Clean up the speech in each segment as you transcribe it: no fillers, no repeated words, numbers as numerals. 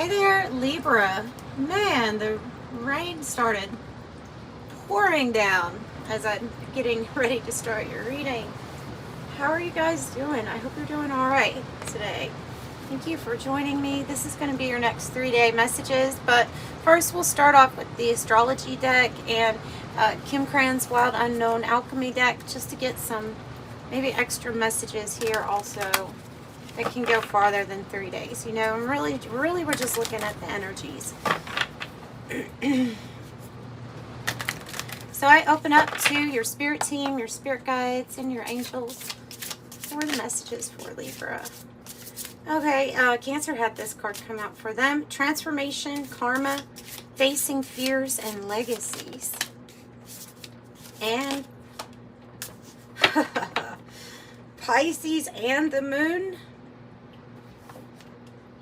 Hey there, Libra. Man, the rain started pouring down as I'm getting ready to start your reading. How are you guys doing? I hope you're doing all right today. Thank you for joining me. This is going to be your next 3-day messages, but first we'll start off with the astrology deck and Krans Wild Unknown alchemy deck, just to get some maybe extra messages here also. It can go farther than 3 days. You know, I'm really we're just looking at the energies. So I open up to your spirit team, your spirit guides, and your angels for the messages for Libra. Okay, Cancer had this card come out for them. Transformation, karma, facing fears, and legacies. And Pisces and the moon.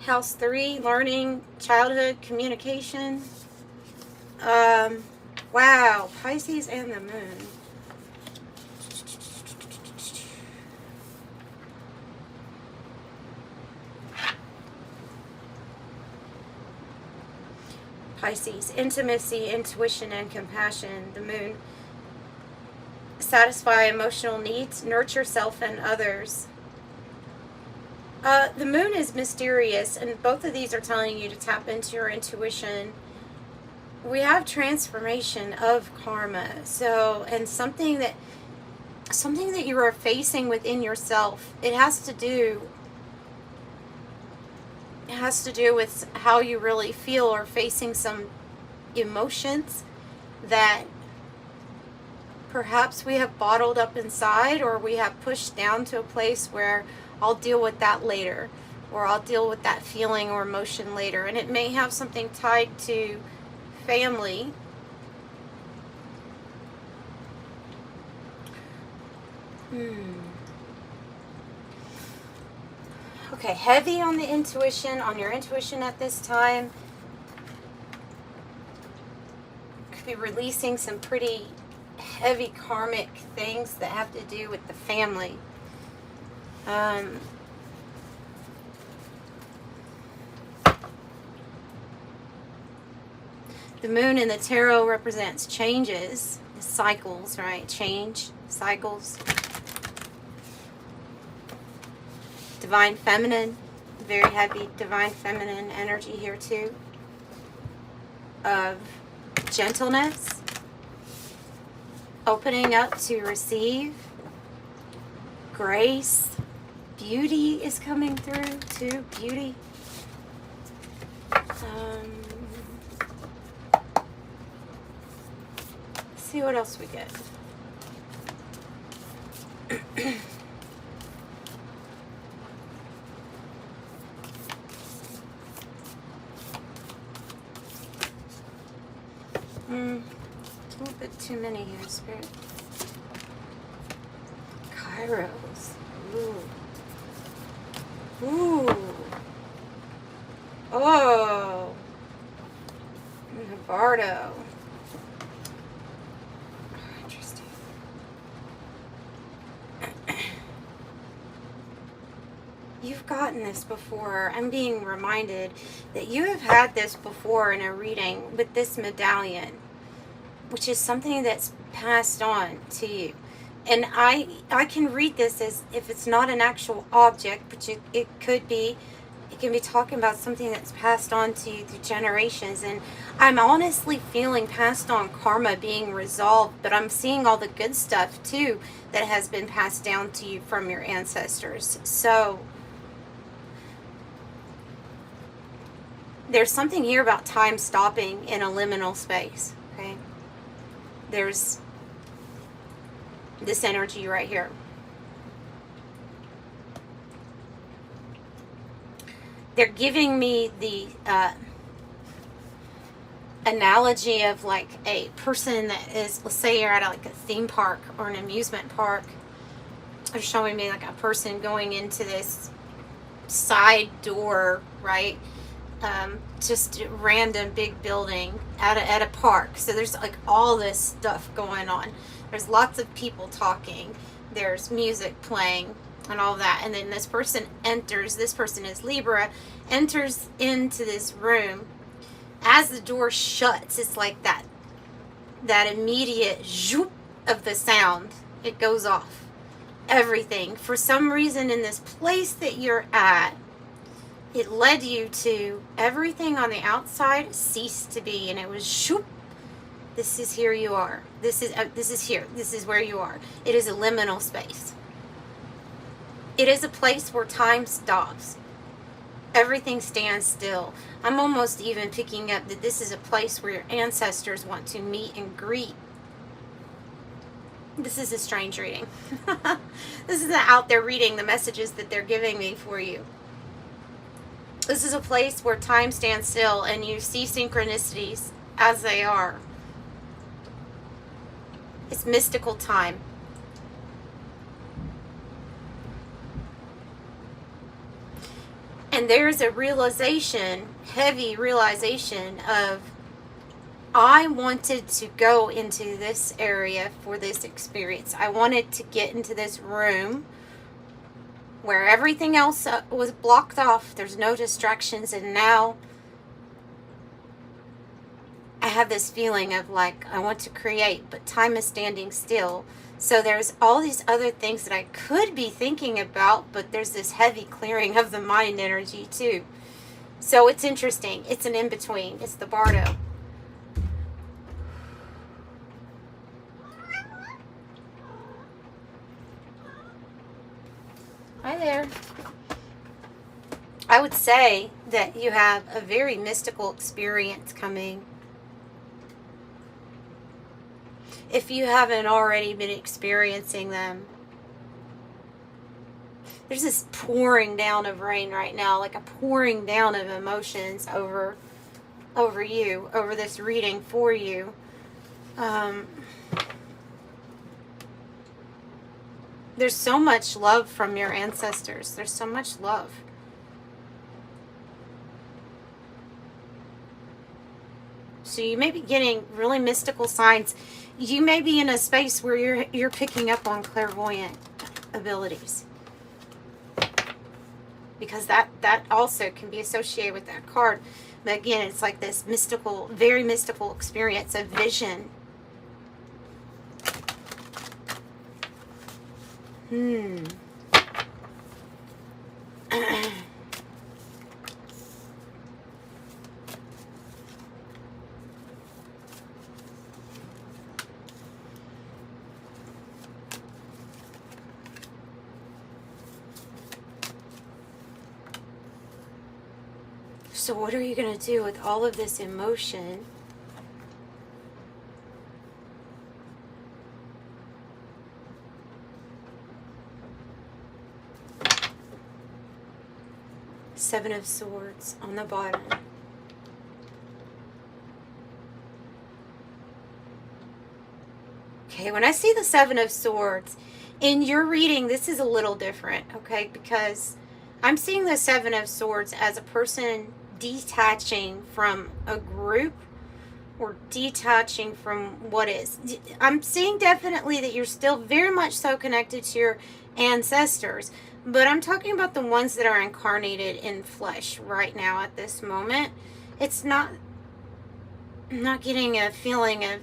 House 3, learning, childhood, communication. Wow, Pisces and the moon. Pisces, intimacy, intuition, and compassion. The moon, satisfy emotional needs, nurture self and others. The moon is mysterious, and both of these are telling you to tap into your intuition. We have transformation of karma, so, and something that you are facing within yourself. It has to do with how you really feel, or facing some emotions that perhaps we have bottled up inside, or we have pushed down to a place where I'll deal with that later, or I'll deal with that feeling or emotion later. And it may have something tied to family. Okay, heavy on the intuition, on your intuition at this time. Could be releasing some pretty heavy karmic things that have to do with the family. The moon in the tarot represents changes, cycles, right? Change, cycles. Divine feminine, very heavy divine feminine energy here too. Of gentleness, opening up to receive, grace, beauty is coming through too, beauty. Let's see what else we get. A little bit too many here, Spirit. Kairos. Ooh. Ooh. Oh. Bardo. Interesting. You've gotten this before. I'm being reminded that you have had this before in a reading with this medallion, which is something that's passed on to you. And I can read this as if it's not an actual object, but it can be talking about something that's passed on to you through generations. And I'm honestly feeling passed on karma being resolved, but I'm seeing all the good stuff too that has been passed down to you from your ancestors. So there's something here about time stopping in a liminal space, okay? There's this energy right here. They're giving me the analogy of like a person that is, let's say you're at like a theme park or an amusement park. They're showing me like a person going into this side door, right? Just a random big building at a park. So there's like all this stuff going on. There's lots of people talking. There's music playing. and all of that. And then this person enters, this person is Libra, enters into this room. As the door shuts, it's like that immediate zoop of the sound. It goes off. Everything. For some reason in this place that you're at, it led you to everything on the outside ceased to be, and it was zoop. This is here you are. This is here. This is where you are. It is a liminal space. It is a place where time stops. Everything stands still. I'm almost even picking up that this is a place where your ancestors want to meet and greet. This is a strange reading. This is out there reading the messages that they're giving me for you. This is a place where time stands still and you see synchronicities as they are. It's mystical time. And there's a realization, heavy realization of, I wanted to go into this area for this experience. I wanted to get into this room where everything else was blocked off. There's no distractions. And now I have this feeling of like, I want to create, but time is standing still. So there's all these other things that I could be thinking about, but there's this heavy clearing of the mind energy too. So it's interesting. It's an in-between. It's the Bardo. Hi there. I would say that you have a very mystical experience coming. If you haven't already been experiencing them. There's this pouring down of rain right now, like a pouring down of emotions over you, over this reading for you. There's so much love from your ancestors. There's so much love. So you may be getting really mystical signs. You may be in a space where you're picking up on clairvoyant abilities. Because that also can be associated with that card. But again, it's like this mystical, very mystical experience of vision. So what are you going to do with all of this emotion? Seven of Swords on the bottom. Okay, when I see the Seven of Swords, in your reading, this is a little different, okay? Because I'm seeing the Seven of Swords as a person detaching from a group or detaching from what is. I'm seeing definitely that you're still very much so connected to your ancestors, but I'm talking about the ones that are incarnated in flesh right now at this moment. It's not, I'm not getting a feeling of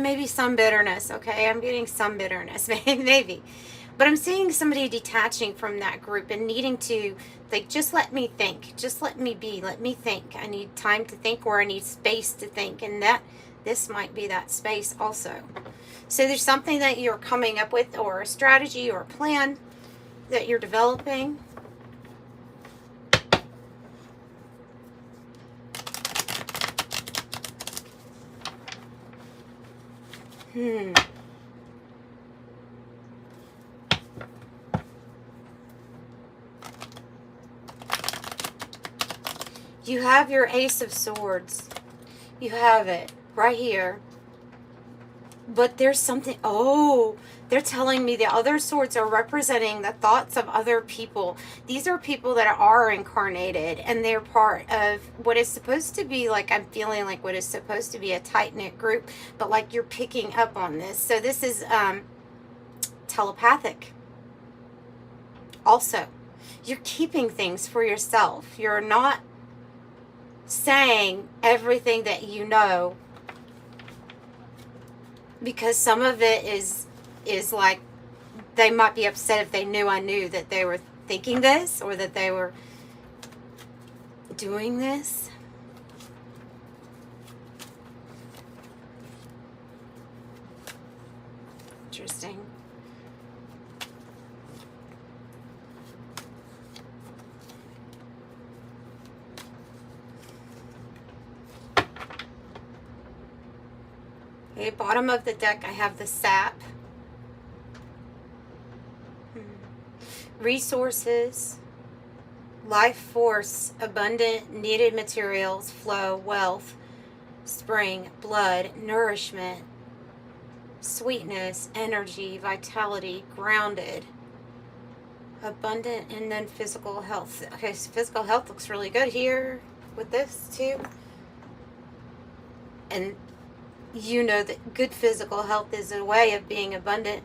maybe some bitterness, okay? I'm getting some bitterness, maybe. But I'm seeing somebody detaching from that group and needing to, like, just let me think. Just let me be. Let me think. I need time to think, or I need space to think. And this might be that space also. So there's something that you're coming up with, or a strategy or a plan that you're developing. You have your Ace of Swords. You have it right here. But there's something, they're telling me the other swords are representing the thoughts of other people. These are people that are incarnated, and they're part of what is supposed to be, like, I'm feeling like what is supposed to be a tight-knit group, but like you're picking up on this. So this is telepathic. Also, you're keeping things for yourself. You're not saying everything that you know, because some of it is like, they might be upset if they knew I knew that they were thinking this or that they were doing this. Interesting. Okay, bottom of the deck, I have the sap. Resources, life force, abundant, needed materials, flow, wealth, spring, blood, nourishment, sweetness, energy, vitality, grounded, abundant, and then physical health. Okay, so physical health looks really good here with this too. And you know that good physical health is a way of being abundant.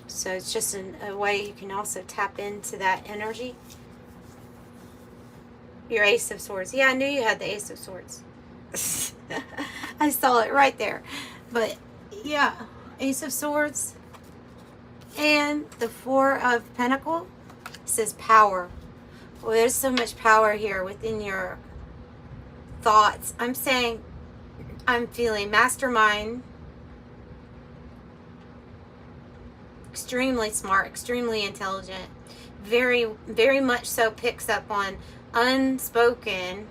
So it's just a way you can also tap into that energy. Your Ace of Swords. Yeah, I knew you had the Ace of Swords. I saw it right there. But yeah, Ace of Swords. And the Four of Pentacles says power. Well, there's so much power here within your thoughts. I'm saying, I'm feeling mastermind. Extremely smart, extremely intelligent, very, very much so picks up on unspoken,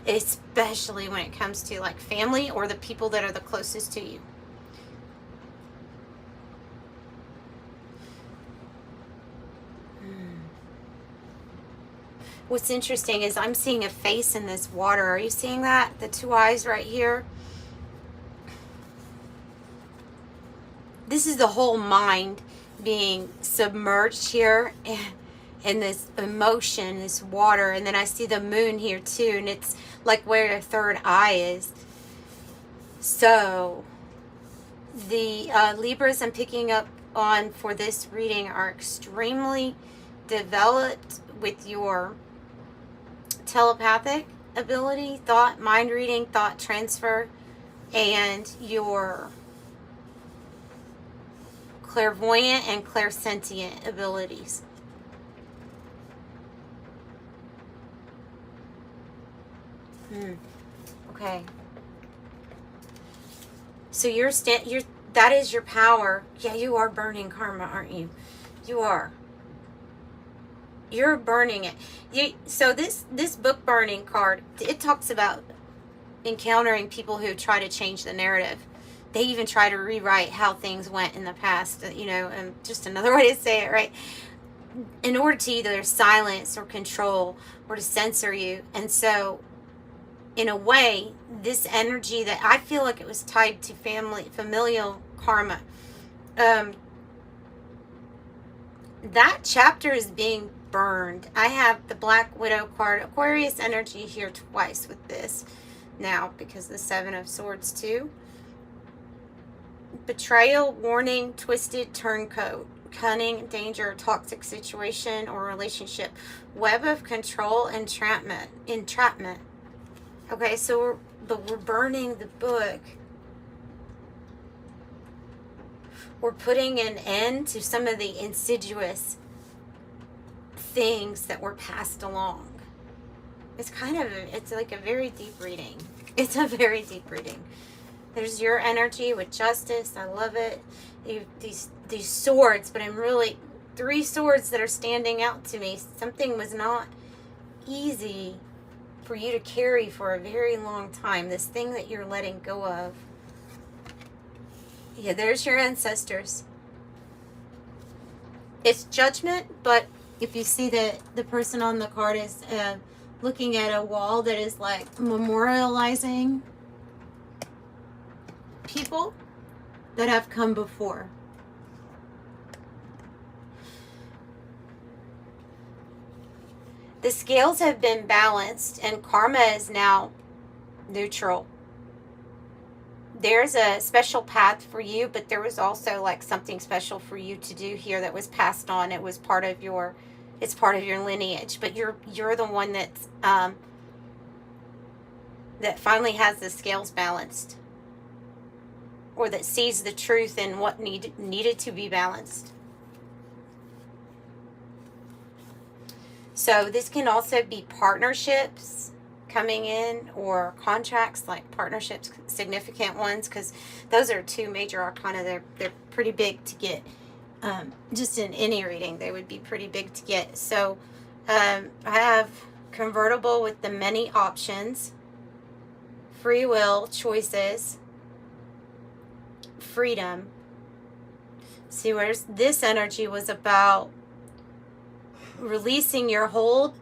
especially when it comes to like family or the people that are the closest to you. What's interesting is I'm seeing a face in this water. Are you seeing that? The two eyes right here. This is the whole mind being submerged here in this emotion, this water. And then I see the moon here too, and it's like where your third eye is. So the Libras I'm picking up on for this reading are extremely developed with your telepathic ability, thought, mind reading, thought transfer, and your clairvoyant and clairsentient abilities. Okay. So that is your power. Yeah, you are burning karma, aren't you? You are. You're burning it. So this book burning card, it talks about encountering people who try to change the narrative. They even try to rewrite how things went in the past, you know, and just another way to say it, right? In order to either silence or control or to censor you. And so, in a way, this energy that I feel like it was tied to familial karma, that chapter is being burned. I have the Black Widow card, Aquarius energy here twice with this now because the Seven of Swords too. Betrayal, warning, twisted turncoat, cunning, danger, toxic situation or relationship, web of control, entrapment. Okay, so we're burning the book. We're putting an end to some of the insidious things that were passed along. It's like a very deep reading. It's a very deep reading. There's your energy with justice. I love it. These swords, but I'm really 3 swords that are standing out to me. Something was not easy for you to carry for a very long time. This thing that you're letting go of. Yeah, there's your ancestors. It's judgment, but if you see that the person on the card is looking at a wall that is like memorializing people that have come before. The scales have been balanced and karma is now neutral. there's a special path for you, but there was also like something special for you to do here that was passed on. It was part of your, it's part of your lineage, but you're the one that's that finally has the scales balanced, or that sees the truth in what needed to be balanced. So this can also be partnerships coming in, or contracts, like partnerships, significant ones, because those are two major arcana. They're pretty big to get. Just in any reading, they would be pretty big to get. So I have convertible with the many options, free will, choices, freedom. See, where's this energy was about releasing your hold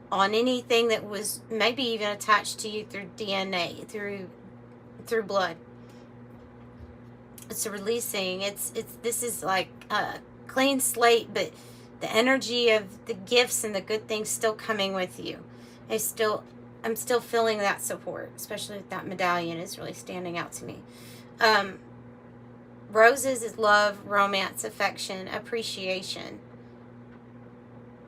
on anything that was maybe even attached to you through DNA, through blood. It's releasing. This is like a clean slate, but the energy of the gifts and the good things still coming with you. I'm still feeling that support, especially with that medallion is really standing out to me. Roses is love, romance, affection, appreciation,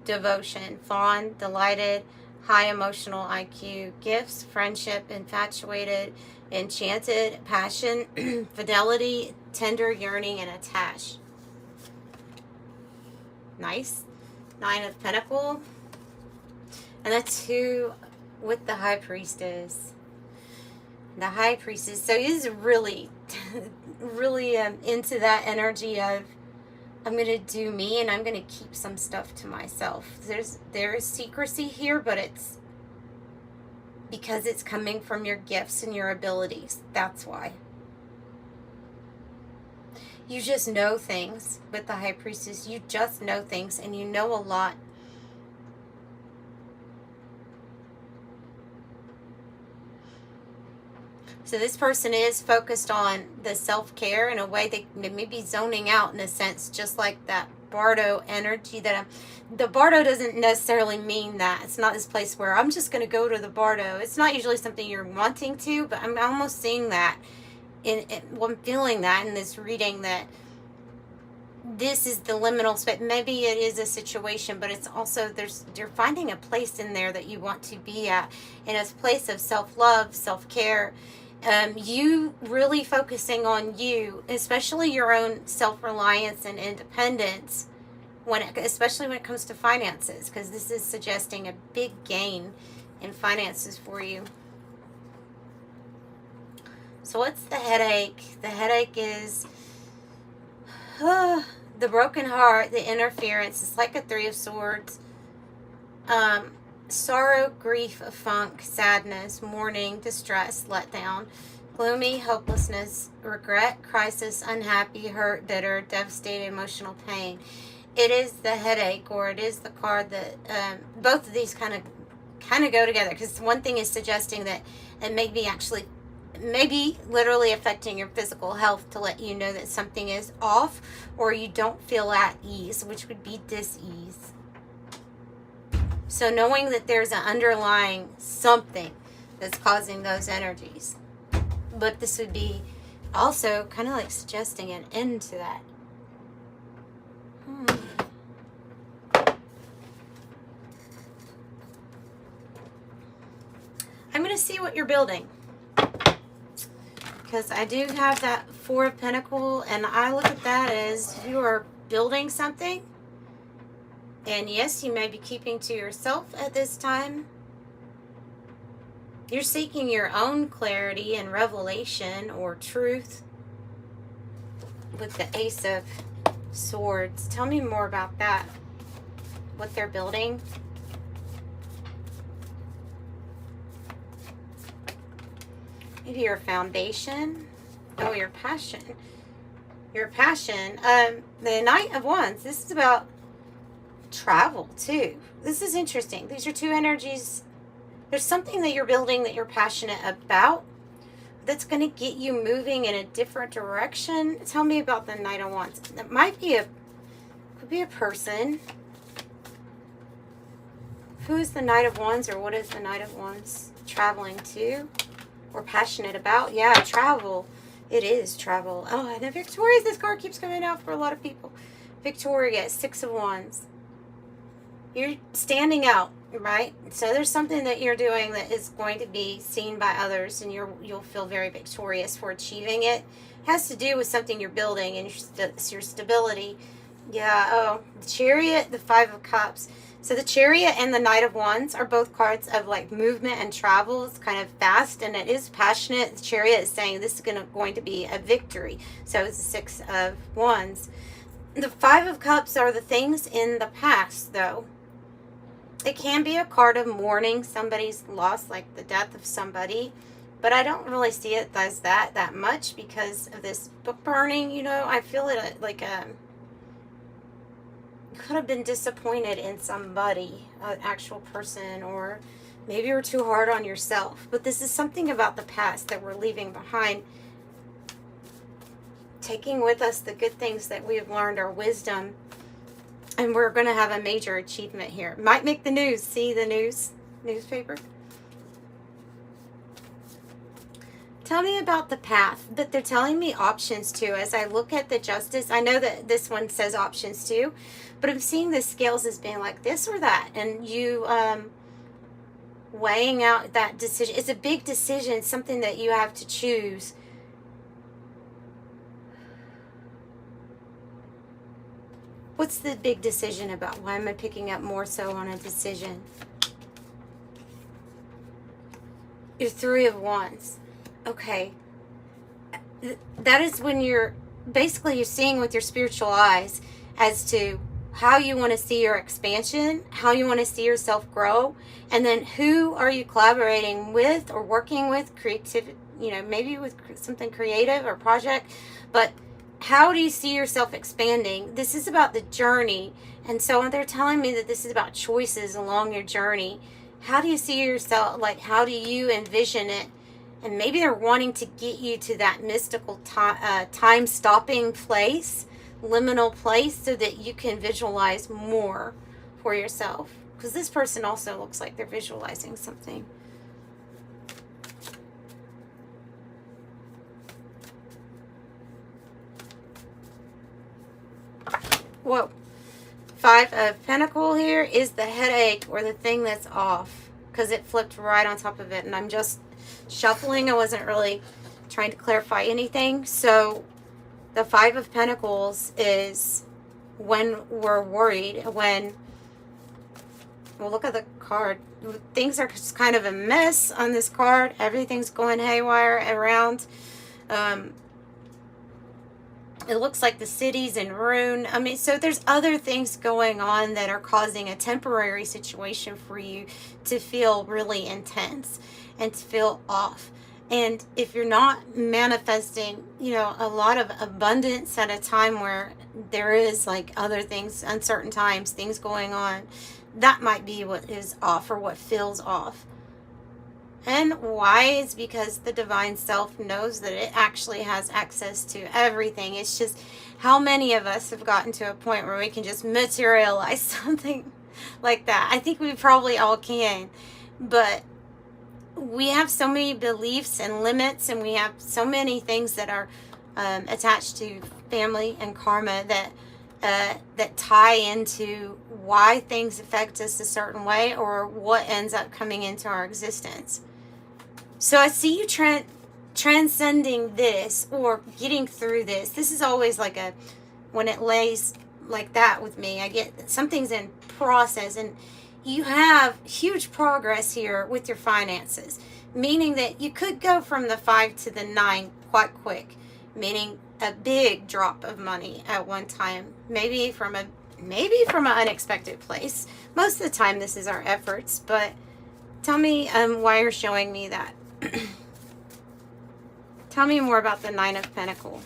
devotion, fond, delighted, high emotional IQ, gifts, friendship, infatuated, enchanted, passion, fidelity, tender, yearning, and attached. Nice. 9 of Pentacles. And the 2 with the High Priestess. The High Priestess. So he's really, really into that energy of, I'm going to do me, and I'm going to keep some stuff to myself. There is secrecy here, but it's because it's coming from your gifts and your abilities. That's why. You just know things with the High Priestess. You just know things, and you know a lot. So this person is focused on the self-care in a way they may be zoning out, in a sense, just like that Bardo energy that the Bardo doesn't necessarily mean that. It's not this place where I'm just going to go to the Bardo. It's not usually something you're wanting to, but I'm almost seeing that. I'm feeling that in this reading, that this is the liminal space. Maybe it is a situation, but it's also, you're finding a place in there that you want to be at, in a place of self-love, self-care. You really focusing on you, especially your own self-reliance and independence, especially when it comes to finances, because this is suggesting a big gain in finances for you. So what's the headache? The headache is the broken heart, the interference. It's like a 3 of Swords. Sorrow, grief, funk, sadness, mourning, distress, letdown, gloomy, hopelessness, regret, crisis, unhappy, hurt, bitter, devastated, emotional pain. It is the headache, or it is the card that both of these kind of go together, because one thing is suggesting that it may be literally affecting your physical health, to let you know that something is off, or you don't feel at ease, which would be dis-ease. So knowing that there's an underlying something that's causing those energies. But this would be also kind of like suggesting an end to that. I'm going to see what you're building, because I do have that 4 of Pentacles, and I look at that as you are building something. And yes, you may be keeping to yourself at this time. You're seeking your own clarity and revelation, or truth, with the Ace of Swords. Tell me more about that. What they're building. Maybe your foundation. Oh, your passion. Your passion. The Knight of Wands. This is about travel too. This is interesting. These are 2 energies. There's something that you're building that you're passionate about, that's going to get you moving in a different direction. Tell me about the Knight of Wands. That might be could be a person. Who is the Knight of Wands, or what is the Knight of Wands traveling to or passionate about? Yeah, travel. It is travel. Oh, and the Victorious, this card keeps coming out for a lot of people. Victoria, 6 of Wands. You're standing out, right? So there's something that you're doing that is going to be seen by others, and you'll feel very victorious for achieving it. It has to do with something you're building and your stability. Yeah, oh, the Chariot, the 5 of Cups. So the Chariot and the Knight of Wands are both cards of like movement and travel. It's kind of fast and it is passionate. The Chariot is saying this is going to be a victory. So it's the 6 of Wands. The 5 of Cups are the things in the past, though. It can be a card of mourning somebody's loss, like the death of somebody. But I don't really see it as that much because of this book burning. You know, I feel it like could have been disappointed in somebody, an actual person, or maybe you're too hard on yourself. But this is something about the past that we're leaving behind, taking with us the good things that we have learned, our wisdom, and we're going to have a major achievement here. Might make the news. See the newspaper? Tell me about the path, but they're telling me options too. As I look at the Justice, I know that this one says options too, but I'm seeing the scales as being like this or that, and you weighing out that decision. It's a big decision, something that you have to choose. What's the big decision about? Why am I picking up more so on a decision? Your 3 of Wands. Okay. That is when you're seeing with your spiritual eyes as to how you want to see your expansion, how you want to see yourself grow, and then who are you collaborating with or working with, creative, you know, maybe with something creative or project, but how do you see yourself expanding? This is about the journey. And so they're telling me that this is about choices along your journey. How do you see yourself? Like, how do you envision it? And maybe they're wanting to get you to that mystical time-stopping place, liminal place, so that you can visualize more for yourself. Because this person also looks like they're visualizing something. Whoa. 5 of Pentacles here is the headache or the thing that's off. Because it flipped right on top of it. And I'm just shuffling. I wasn't really trying to clarify anything. So the 5 of Pentacles is when we're worried. When, well, look at the card. Things are just kind of a mess on this card. Everything's going haywire around. It looks like the city's in ruin. I mean, so there's other things going on that are causing a temporary situation for you to feel really intense and to feel off. And if you're not manifesting, you know, a lot of abundance at a time where there is like other things, uncertain times, things going on, that might be what is off or what feels off. And why is because the divine self knows that it actually has access to everything. It's just how many of us have gotten to a point where we can just materialize something like that. I think we probably all can, but we have so many beliefs and limits, and we have so many things that are attached to family and karma that tie into why things affect us a certain way or what ends up coming into our existence. So I see you transcending this or getting through this. This is always like when it lays like that with me, I get something's in process, and you have huge progress here with your finances, meaning that you could go from the 5 to the 9 quite quick, meaning a big drop of money at one time, maybe from an unexpected place. Most of the time this is our efforts, but tell me why you're showing me that. Tell me more about the 9 of Pentacles.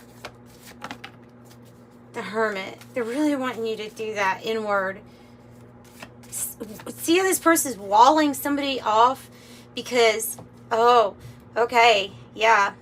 The Hermit. They're really wanting you to do that inward. See how this person's walling somebody off because, oh, okay, yeah.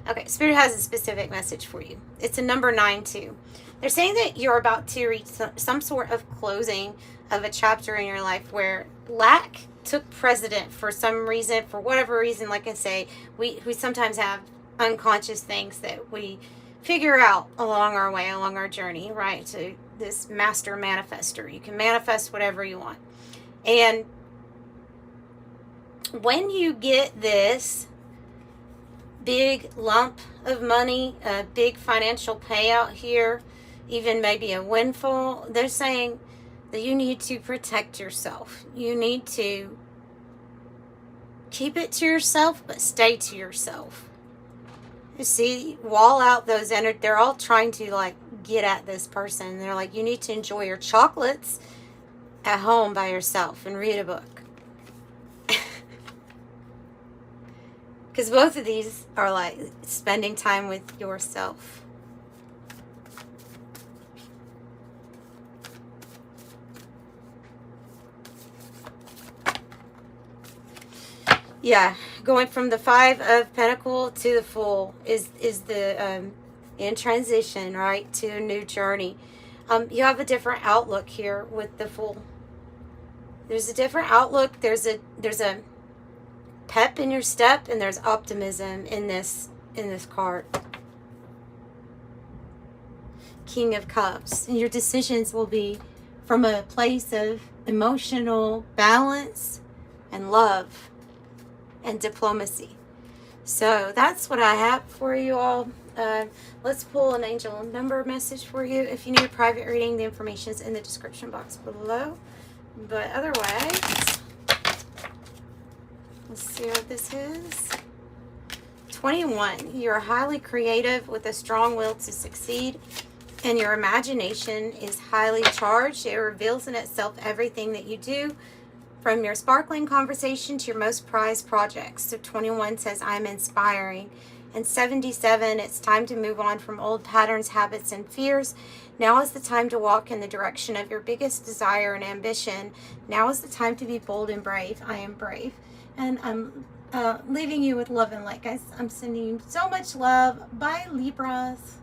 Okay, Spirit has a specific message for you. It's a number 9 too. They're saying that you're about to reach some sort of closing of a chapter in your life where lack took precedent for some reason, for whatever reason. Like I say, we sometimes have unconscious things that we figure out along our way, along our journey, right? To this master manifester. You can manifest whatever you want. And when you get this big lump of money, a big financial payout here, even maybe a windfall, they're saying that you need to protect yourself. You need to keep it to yourself, but stay to yourself. You see, wall out those energy. They're all trying to like get at this person. They're like, you need to enjoy your chocolates at home by yourself and read a book. Because both of these are like spending time with yourself. Yeah, going from the Five of Pentacles to the Fool is the in transition, right, to a new journey. You have a different outlook here with the Fool. There's a different outlook. There's a pep in your step, and there's optimism in this card. King of Cups. And your decisions will be from a place of emotional balance and love and diplomacy. So that's what I have for you all. Let's pull an angel number message for you. If you need a private reading, the information is in the description box below. But otherwise, let's see what this is. 21. You're highly creative with a strong will to succeed, and your imagination is highly charged. It reveals in itself everything that you do, from your sparkling conversation to your most prized projects. So 21 says, I'm inspiring. And 77, it's time to move on from old patterns, habits, and fears. Now is the time to walk in the direction of your biggest desire and ambition. Now is the time to be bold and brave. I am brave. And I'm leaving you with love and light, guys. I'm sending you so much love. Bye, Libras.